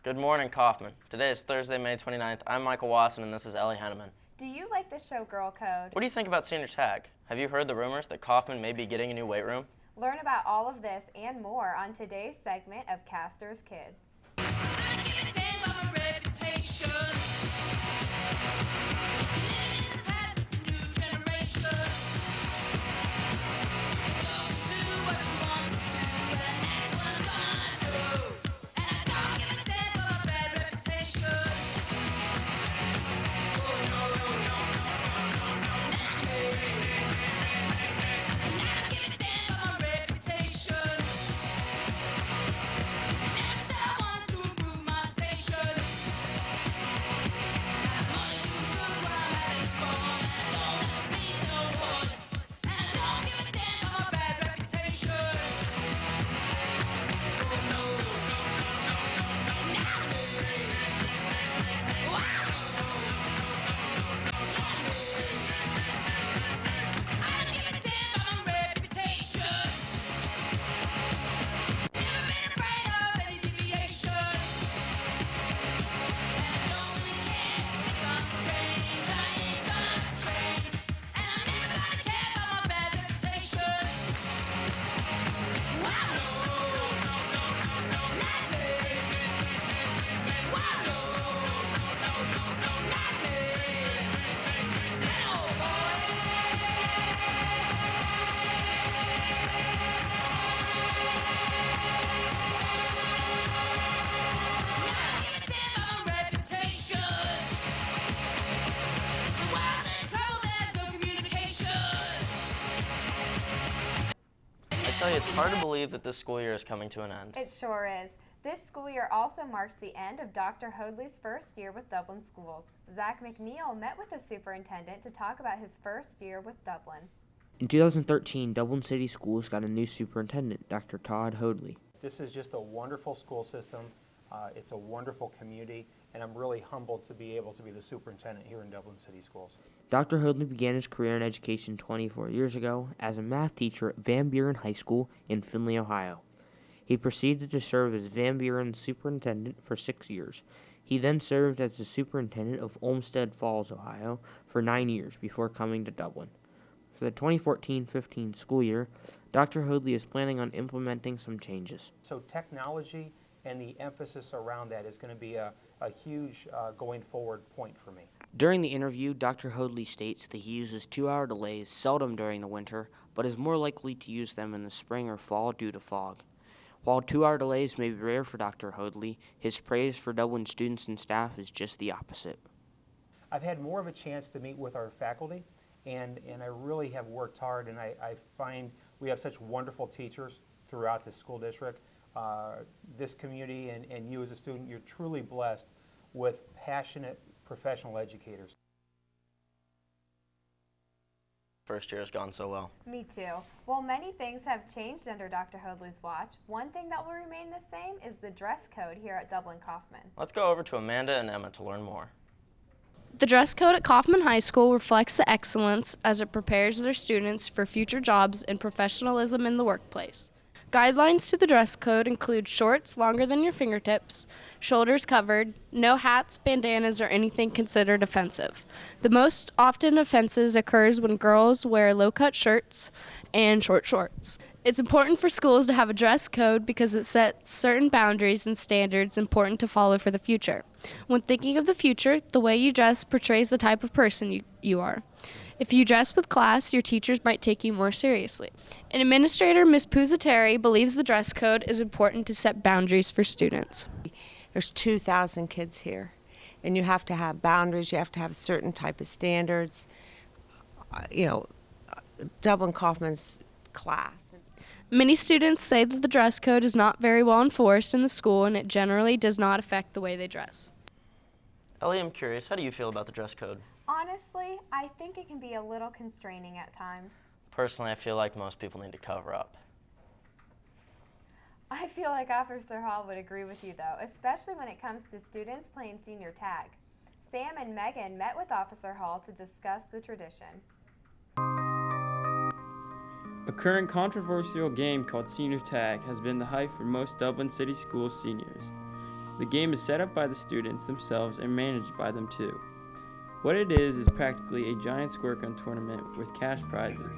Good morning, Kaufman. Today is Thursday, May 29th. I'm Michael Watson, and this is Ellie Henneman. Do you like the show Girl Code? What do you think about senior tag? Have you heard the rumors that Kaufman may be getting a new weight room? Learn about all of this and more on today's segment of Castor's Kids. I tell you, it's hard to believe that this school year is coming to an end. It sure is. This school year also marks the end of Dr. Hoadley's first year with Dublin Schools. Zach McNeil met with the superintendent to talk about his first year with Dublin. In 2013, Dublin City Schools got a new superintendent, Dr. Todd Hoadley. This is just a wonderful school system. It's a wonderful community, and I'm really humbled to be able to be the superintendent here in Dublin City Schools. Dr. Hoadley began his career in education 24 years ago as a math teacher at Van Buren High School in Findlay, Ohio. He proceeded to serve as Van Buren's superintendent for 6 years. He then served as the superintendent of Olmsted Falls, Ohio for 9 years before coming to Dublin. For the 2014-15 school year, Dr. Hoadley is planning on implementing some changes. So technology and the emphasis around that is going to be a huge going forward point for me. During the interview, Dr. Hoadley states that he uses 2-hour delays seldom during the winter, but is more likely to use them in the spring or fall due to fog. While 2-hour delays may be rare for Dr. Hoadley, his praise for Dublin students and staff is just the opposite. I've had more of a chance to meet with our faculty, and I really have worked hard, and I find we have such wonderful teachers throughout the school district. This community and you as a student, you're truly blessed with passionate professional educators. First year has gone so well. Me too. While many things have changed under Dr. Hoadley's watch, one thing that will remain the same is the dress code here at Dublin Kaufman. Let's go over to Amanda and Emma to learn more. The dress code at Kaufman High School reflects the excellence as it prepares their students for future jobs and professionalism in the workplace. Guidelines to the dress code include shorts longer than your fingertips, shoulders covered, no hats, bandanas, or anything considered offensive. The most often offenses occurs when girls wear low-cut shirts and short shorts. It's important for schools to have a dress code because it sets certain boundaries and standards important to follow for the future. When thinking of the future, the way you dress portrays the type of person you are. If you dress with class, your teachers might take you more seriously. An administrator, Ms. Pusateri, believes the dress code is important to set boundaries for students. There's 2,000 kids here, and you have to have boundaries. You have to have a certain type of standards. Dublin Kaufman's class. Many students say that the dress code is not very well enforced in the school, and it generally does not affect the way they dress. Ellie, I'm curious, how do you feel about the dress code? Honestly, I think it can be a little constraining at times. Personally, I feel like most people need to cover up. I feel like Officer Hall would agree with you though, especially when it comes to students playing senior tag. Sam and Megan met with Officer Hall to discuss the tradition. A current controversial game called Senior Tag has been the hype for most Dublin City Schools seniors. The game is set up by the students themselves and managed by them too. What it is practically a giant squirt gun tournament with cash prizes.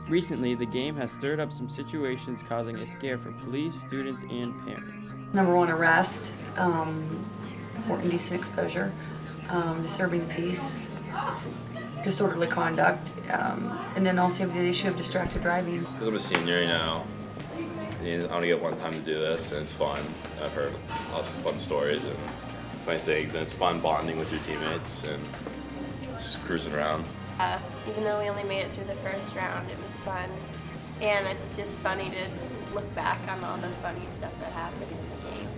Recently, the game has stirred up some situations causing a scare for police, students, and parents. Number 1, arrest for indecent exposure, disturbing the peace, disorderly conduct, and then also the issue of distracted driving. Because I'm a senior, I only get one time to do this, and it's fun. I've heard lots of fun stories and funny things, and it's fun bonding with your teammates and just cruising around. Even though we only made it through the first round, it was fun. And it's just funny to look back on all the funny stuff that happened in the game.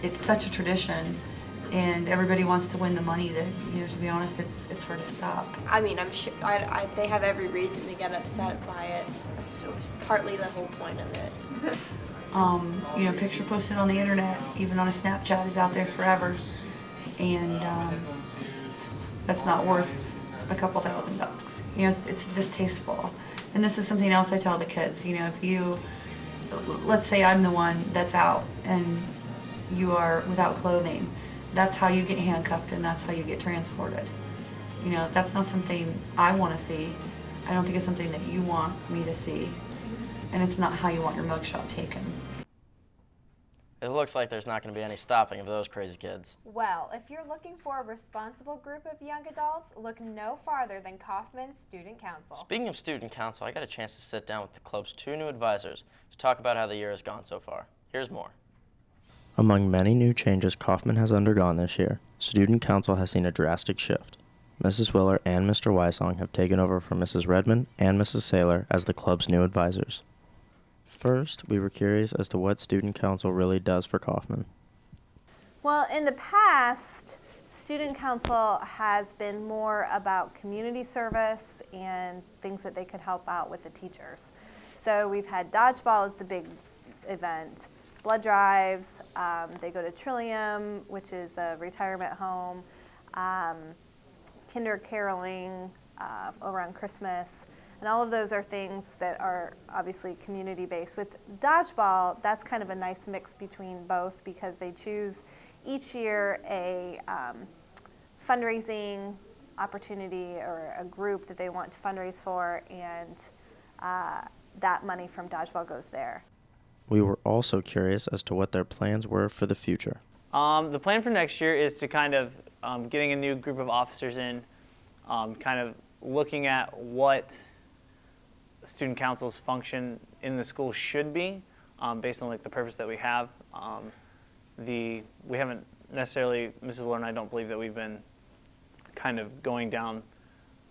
It's such a tradition, and everybody wants to win the money that, to be honest, it's hard to stop. I mean, I'm sure they have every reason to get upset by it. That's partly the whole point of it. Picture posted on the internet, even on a Snapchat, is out there forever. And that's not worth a couple $1,000. It's distasteful. And this is something else I tell the kids. Let's say I'm the one that's out and you are without clothing. That's how you get handcuffed and that's how you get transported. That's not something I want to see. I don't think it's something that you want me to see. And it's not how you want your mugshot taken. It looks like there's not going to be any stopping of those crazy kids. Well, if you're looking for a responsible group of young adults, look no farther than Kaufman Student Council. Speaking of Student Council, I got a chance to sit down with the club's 2 new advisors to talk about how the year has gone so far. Here's more. Among many new changes Kaufman has undergone this year, Student Council has seen a drastic shift. Mrs. Willer and Mr. Wysong have taken over from Mrs. Redmond and Mrs. Saylor as the club's new advisors. First, we were curious as to what Student Council really does for Kaufman. Well, in the past, Student Council has been more about community service and things that they could help out with the teachers. So we've had dodgeball as the big event, blood drives, they go to Trillium, which is a retirement home, kinder caroling around Christmas. And all of those are things that are obviously community-based. With dodgeball, that's kind of a nice mix between both because they choose each year a fundraising opportunity or a group that they want to fundraise for, and that money from dodgeball goes there. We were also curious as to what their plans were for the future. The plan for next year is to kind of getting a new group of officers in, kind of looking at what student council's function in the school should be, based on like the purpose that we have. We haven't necessarily, Mrs. Willer and I don't believe that we've been kind of going down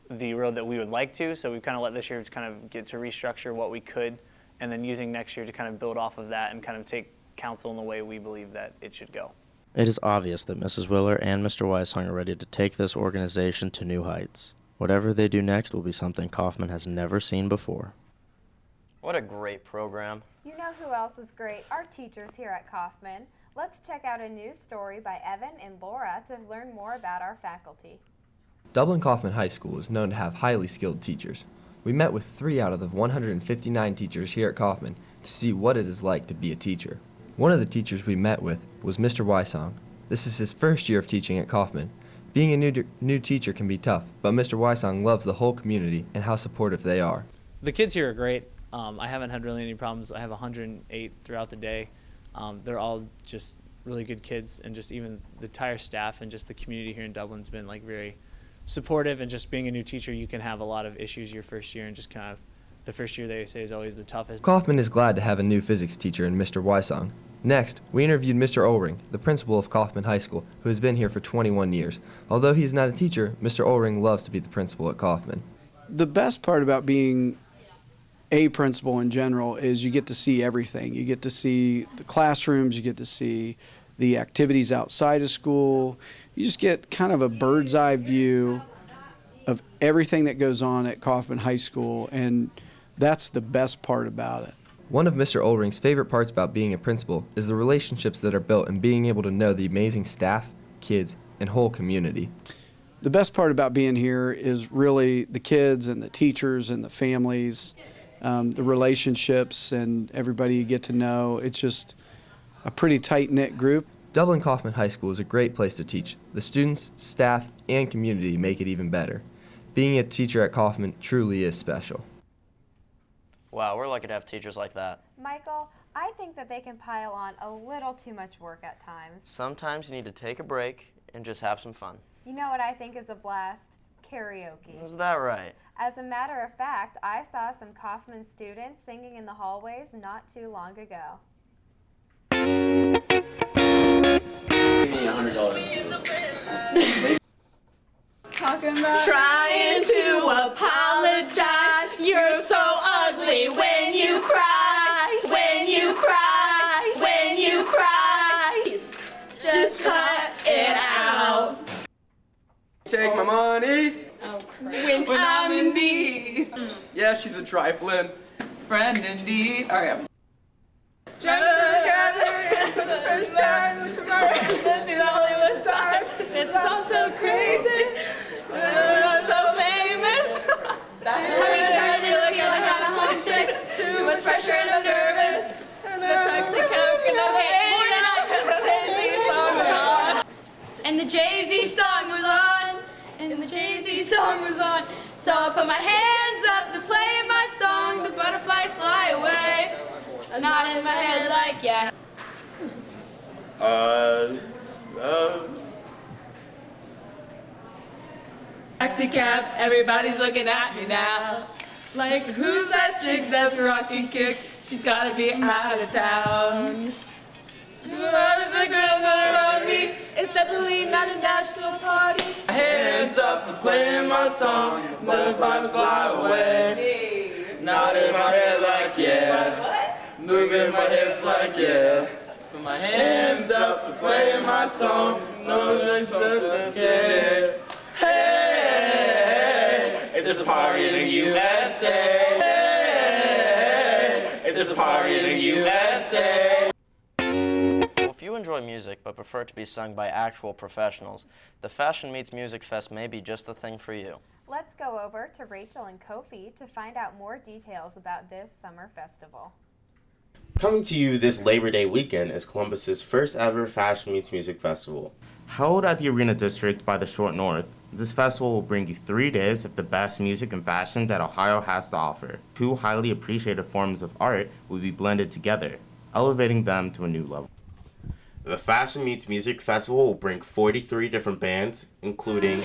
the road that we would like to, so we've kind of let this year to kind of get to restructure what we could, and then using next year to kind of build off of that and kind of take council in the way we believe that it should go. It is obvious that Mrs. Willer and Mr. Wysong are ready to take this organization to new heights. Whatever they do next will be something Kaufman has never seen before. What a great program. You know who else is great? Our teachers here at Kaufman. Let's check out a news story by Evan and Laura to learn more about our faculty. Dublin Kaufman High School is known to have highly skilled teachers. We met with 3 out of the 159 teachers here at Kaufman to see what it is like to be a teacher. One of the teachers we met with was Mr. Wysong. This is his first year of teaching at Kaufman. Being a new teacher can be tough, but Mr. Wysong loves the whole community and how supportive they are. The kids here are great. I haven't had really any problems. I have 108 throughout the day. They're all just really good kids, and just even the entire staff and just the community here in Dublin's been like very supportive. And just being a new teacher, you can have a lot of issues your first year, and just kind of the first year they say is always the toughest. Kaufman is glad to have a new physics teacher in Mr. Wysong. Next, we interviewed Mr. Ulring, the principal of Kaufman High School, who has been here for 21 years. Although he's not a teacher, Mr. Ulring loves to be the principal at Kaufman. The best part about being a principal in general is you get to see everything. You get to see the classrooms, you get to see the activities outside of school. You just get kind of a bird's eye view of everything that goes on at Kaufman High School, and that's the best part about it. One of Mr. Ulring's favorite parts about being a principal is the relationships that are built and being able to know the amazing staff, kids, and whole community. The best part about being here is really the kids and the teachers and the families, the relationships and everybody you get to know. It's just a pretty tight-knit group. Dublin Kaufman High School is a great place to teach. The students, staff, and community make it even better. Being a teacher at Kaufman truly is special. Wow, we're lucky to have teachers like that. Michael, I think that they can pile on a little too much work at times. Sometimes you need to take a break and just have some fun. You know what I think is a blast? Karaoke. Is that right? As a matter of fact, I saw some Kaufman students singing in the hallways not too long ago. Give me $100. Talking about Trying to apologize. You're so ugly when you cry. When you cry. When you cry. Just cut it out. Take my money. When I'm in need. Yeah, she's a trifling friend indeed. All right. Jump together for the first time, which was our entrance to the Hollywood sign. It's all so crazy. I'm so famous. Tummy's turning, looking like I'm homesick. Too much pressure and I'm nervous. The toxic coke and And the Jay-Z song was on. And the Jay-Z song was on. So I put my hands up to play my song. The butterflies fly away. Not in my head like, yeah. Taxi cab, everybody's looking at me now. Like, who's that chick that's rocking kicks? She's gotta be out of town. Whoever's the girl gonna run me? It's definitely not a Nashville party. Hands up and playing my song. Butterflies fly away. Not in my head like yeah. Moving my hips like yeah. Put my hands up and playing my song. No, this doesn't care. Hey, it's a party in the USA. Hey, it's a party in the USA. Well, if you enjoy music but prefer it to be sung by actual professionals, the Fashion Meets Music Fest may be just the thing for you. Let's go over to Rachel and Kofi to find out more details about this summer festival. Coming to you this Labor Day weekend is Columbus's first ever Fashion Meets Music Festival. Held at the Arena District by the Short North, this festival will bring you 3 days of the best music and fashion that Ohio has to offer. 2 highly appreciated forms of art will be blended together, elevating them to a new level. The Fashion Meets Music Festival will bring 43 different bands, including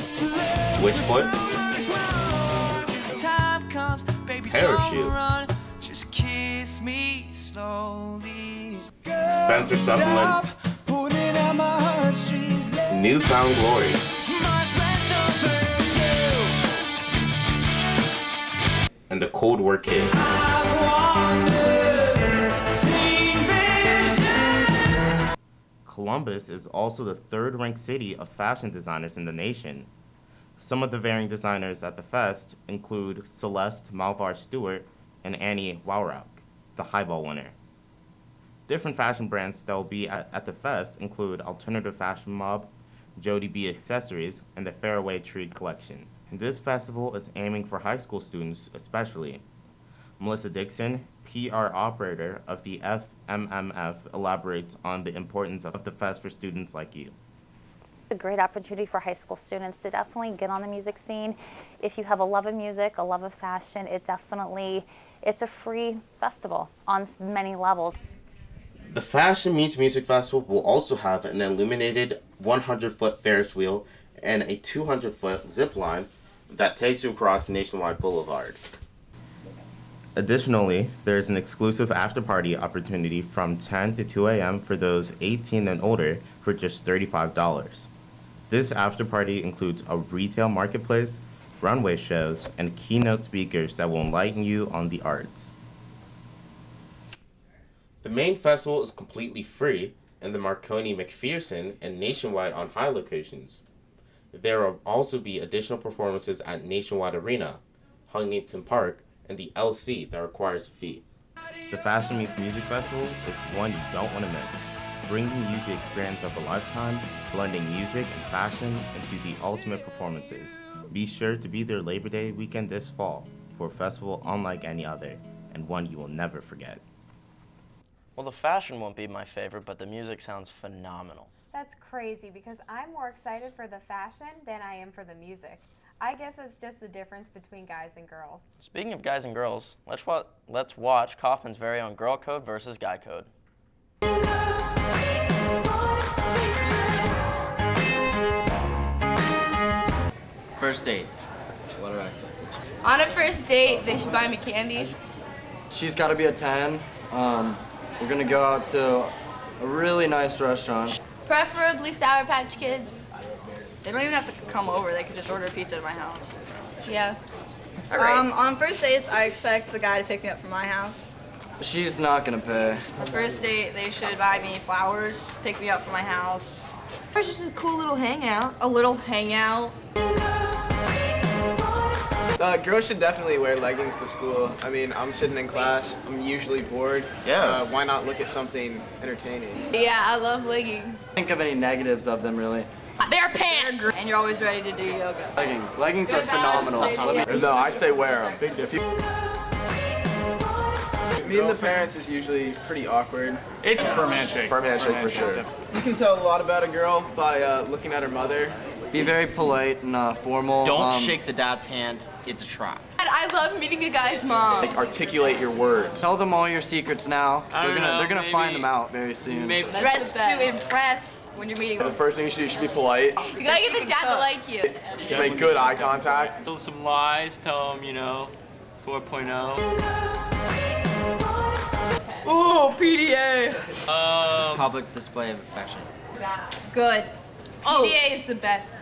Switchfoot, Parachute, Spencer Sutherland, Newfound Glory, and the Cold War Kids. Columbus is also the third-ranked city of fashion designers in the nation. Some of the varying designers at the fest include Celeste Malvar Stewart and Annie Wowrock, the Highball winner. Different fashion brands that will be at the fest include Alternative Fashion Mob, Jody B Accessories, and the Fairway Tree Collection. And this festival is aiming for high school students especially. Melissa Dixon, PR operator of the FMMF, elaborates on the importance of the fest for students like you. A great opportunity for high school students to definitely get on the music scene. If you have a love of music, a love of fashion, it's a free festival on many levels. The Fashion Meets Music Festival will also have an illuminated 100-foot Ferris wheel and a 200-foot zip line that takes you across Nationwide Boulevard. Additionally, there is an exclusive after-party opportunity from 10 to 2 a.m. for those 18 and older for just $35. This after-party includes a retail marketplace, runway shows, and keynote speakers that will enlighten you on the arts. The main festival is completely free in the Marconi McPherson and Nationwide on High locations. There will also be additional performances at Nationwide Arena, Huntington Park, and the LC that requires a fee. The Fashion Meets Music Festival is one you don't want to miss, bringing you the experience of a lifetime, blending music and fashion into the ultimate performances. Be sure to be there Labor Day weekend this fall for a festival unlike any other, and one you will never forget. Well, the fashion won't be my favorite, but the music sounds phenomenal. That's crazy because I'm more excited for the fashion than I am for the music. I guess it's just the difference between guys and girls. Speaking of guys and girls, let's watch Kaufman's very own Girl Code versus Guy Code. First dates. What are our expectations? On a first date, they should buy me candy. She's got to be a 10. We're going to go out to a really nice restaurant. Preferably Sour Patch Kids. They don't even have to come over. They could just order pizza at my house. Yeah. All right. On first dates, I expect the guy to pick me up from my house. She's not going to pay. On first date, they should buy me flowers, pick me up from my house. It's just a cool little hangout. A little hangout. Girls should definitely wear leggings to school. I mean, I'm sitting in class, I'm usually bored. Yeah. Why not look at something entertaining? Yeah, I love leggings. Think of any negatives of them, really. They're pants! And you're always ready to do yoga. Leggings. Leggings are phenomenal. No, I say wear them. Big difference. Meeting the parents is usually pretty awkward. It's firm handshake. Firm handshake for sure. You can tell a lot about a girl by looking at her mother. Be very polite and formal. Don't shake the dad's hand. It's a trap. I love meeting a guy's mom. Articulate your words. Tell them all your secrets now. They're gonna find them out very soon. Dress to impress when you're meeting The first thing you should be polite. You gotta get the dad to like you. Just make good eye contact. Tell some lies. Tell them, 4.0. Ooh, PDA. Public display of affection. Good. PDA is the best.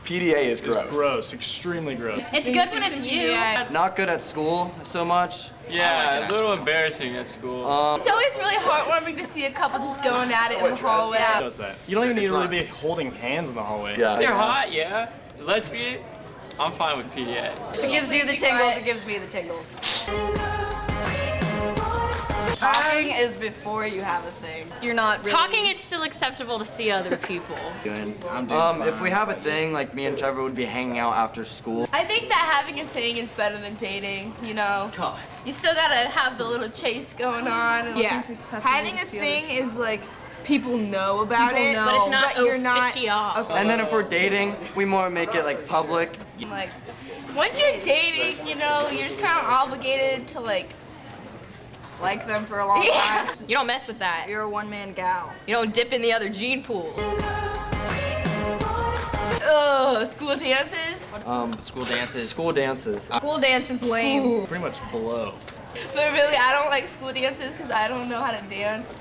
PDA is gross. Gross, extremely gross. It's good when it's you. Not good at school so much. Yeah, a little embarrassing at school. It's always really heartwarming to see a couple just going at it in the hallway. Does that? You don't even need to really be holding hands in the hallway. Yeah. They're hot, yeah. Lesbian, I'm fine with PDA. If it gives you the tingles, it gives me the tingles. Talking is before you have a thing. You're not really. Talking, it's still acceptable to see other people. If we have a thing, like me and Trevor would be hanging out after school. I think that having a thing is better than dating, God. You still gotta have the little chase going on. And Yeah. Having a thing is like people know about it, but it's not you're not official. And then if we're dating, we more make it like public. like once you're dating, you're just kind of obligated to like them for a long Yeah. time. You don't mess with that. You're a one-man gal. You don't dip in the other gene pool. Oh, school dances. School dances. School dances. School dance is lame. Pretty much below. But really, I don't like school dances because I don't know how to dance.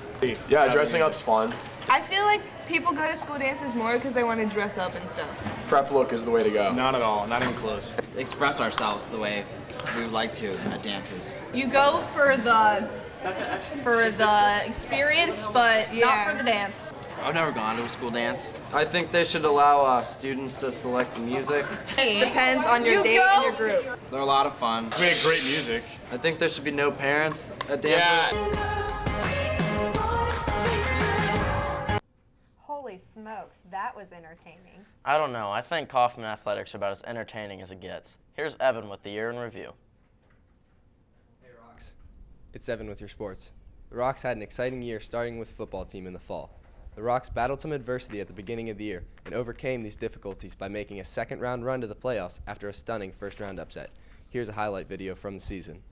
Yeah, dressing up's fun. I feel like people go to school dances more because they want to dress up and stuff. Prep look is the way to go. Not at all, not even close. Express ourselves the way we would like to at dances. You go for the experience, but not for the dance. I've never gone to a school dance. I think they should allow students to select the music. Depends on your date and your group. They're a lot of fun. We make great music. I think there should be no parents at dances. Holy smokes, that was entertaining. I don't know. I think Kaufman athletics are about as entertaining as it gets. Here's Evan with the year in review. It's Evan with your sports. The Rocks had an exciting year starting with the football team in the fall. The Rocks battled some adversity at the beginning of the year and overcame these difficulties by making a second-round run to the playoffs after a stunning first-round upset. Here's a highlight video from the season.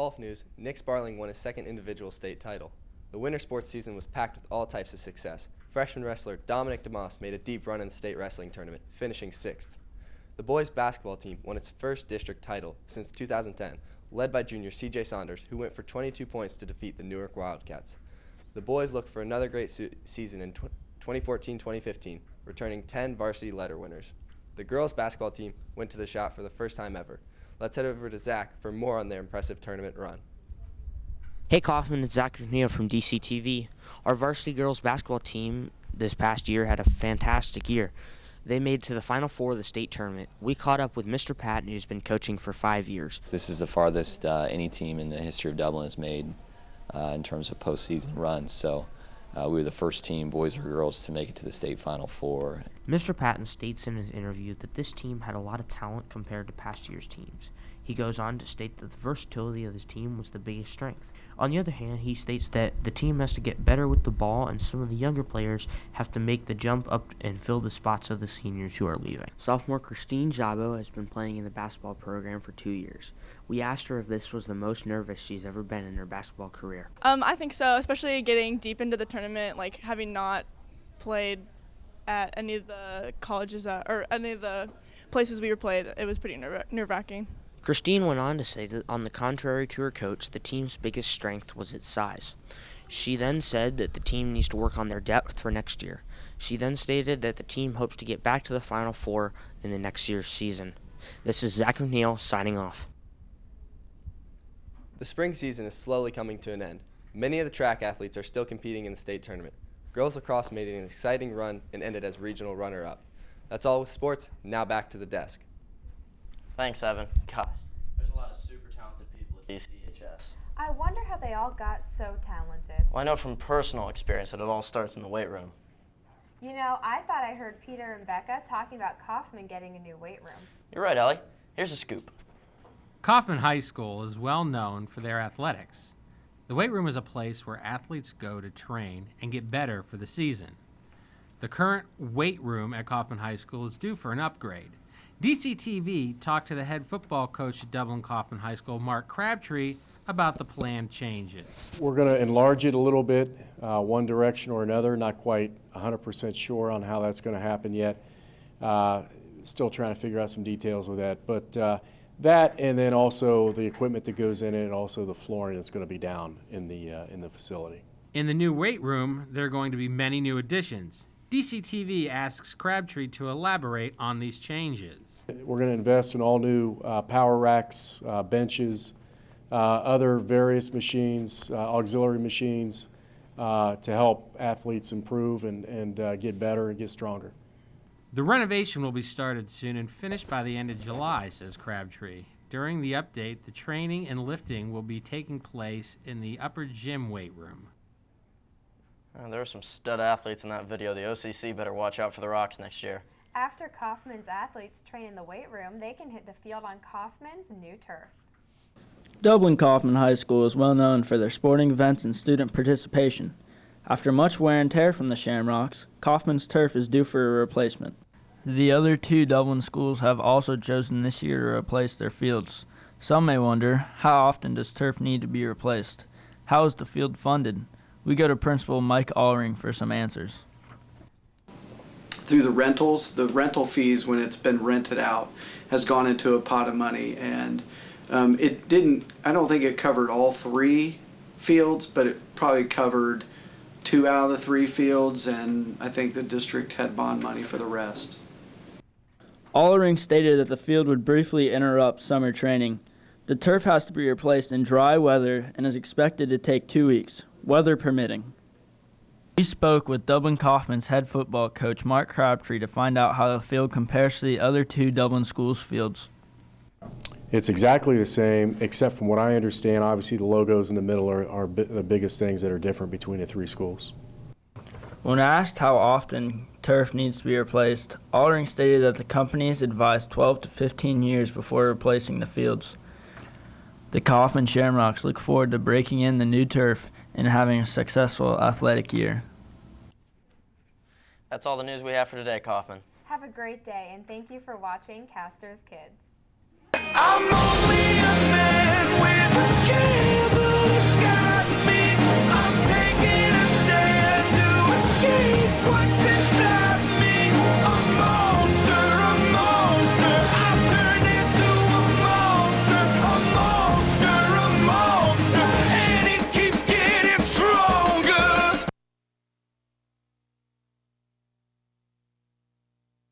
golf news, Nick Sparling won his second individual state title. The winter sports season was packed with all types of success. Freshman wrestler Dominic DeMoss made a deep run in the state wrestling tournament, finishing 6th. The boys basketball team won its first district title since 2010, led by junior C.J. Saunders, who went for 22 points to defeat the Newark Wildcats. The boys look for another great season in 2014-2015, returning 10 varsity letter winners. The girls basketball team went to the shot for the first time ever. Let's head over to Zach for more on their impressive tournament run. Hey Kaufman, it's Zach McNeil from DCTV. Our varsity girls basketball team this past year had a fantastic year. They made it to the Final Four of the state tournament. We caught up with Mr. Patton, who's been coaching for 5 years. This is the farthest any team in the history of Dublin has made in terms of postseason runs. So we were the first team, boys or girls, to make it to the state Final Four. Mr. Patton states in his interview that this team had a lot of talent compared to past year's teams. He goes on to state that the versatility of his team was the biggest strength. On the other hand, he states that the team has to get better with the ball, and some of the younger players have to make the jump up and fill the spots of the seniors who are leaving. Sophomore Christine Jabo has been playing in the basketball program for 2 years. We asked her if this was the most nervous she's ever been in her basketball career. I think so, especially getting deep into the tournament, like having not played at any of the colleges or any of the places we were played. It was pretty nerve-wracking. Christine went on to say that, on the contrary to her coach, the team's biggest strength was its size. She then said that the team needs to work on their depth for next year. She then stated that the team hopes to get back to the Final Four in the next year's season. This is Zach McNeil signing off. The spring season is slowly coming to an end. Many of the track athletes are still competing in the state tournament. Girls lacrosse made an exciting run and ended as regional runner-up. That's all with sports. Now back to the desk. Thanks, Evan. Gosh, there's a lot of super talented people at DCHS. I wonder how they all got so talented. Well, I know from personal experience that it all starts in the weight room. You know, I thought I heard Peter and Becca talking about Kaufman getting a new weight room. You're right, Ellie. Here's a scoop. Kaufman High School is well known for their athletics. The weight room is a place where athletes go to train and get better for the season. The current weight room at Kaufman High School is due for an upgrade. DCTV talked to the head football coach at Dublin Kaufman High School, Mark Crabtree, about the planned changes. We're going to enlarge it a little bit, one direction or another. Not quite 100% sure on how that's going to happen yet. Still trying to figure out some details with that. But that, and then also the equipment that goes in it, and also the flooring that's going to be down in the facility. In the new weight room, there are going to be many new additions. DCTV asks Crabtree to elaborate on these changes. We're going to invest in all new power racks, benches, other various machines, auxiliary machines to help athletes improve and get better and get stronger. The renovation will be started soon and finished by the end of July, says Crabtree. During the update, the training and lifting will be taking place in the upper gym weight room. There are some stud athletes in that video. The OCC better watch out for the Rocks next year. After Kaufman's athletes train in the weight room, they can hit the field on Kaufman's new turf. Dublin Kaufman High School is well known for their sporting events and student participation. After much wear and tear from the Shamrocks, Kaufman's turf is due for a replacement. The other two Dublin schools have also chosen this year to replace their fields. Some may wonder, how often does turf need to be replaced? How is the field funded? We go to Principal Mike Allring for some answers. Through the rentals, the rental fees when it's been rented out has gone into a pot of money, and I don't think it covered all 3 fields, but it probably covered 2 out of the 3 fields, and I think the district had bond money for the rest. Allring stated that the field would briefly interrupt summer training. The turf has to be replaced in dry weather and is expected to take 2 weeks, weather permitting. We spoke with Dublin Kaufman's head football coach Mark Crabtree to find out how the field compares to the other 2 Dublin schools' fields. It's exactly the same, except from what I understand, obviously the logos in the middle are the biggest things that are different between the 3 schools. When asked how often turf needs to be replaced, Allring stated that the company is advised 12 to 15 years before replacing the fields. The Kaufman Shamrocks look forward to breaking in the new turf and having a successful athletic year. That's all the news we have for today, Kaufman. Have a great day, and thank you for watching Castor's Kids. I'm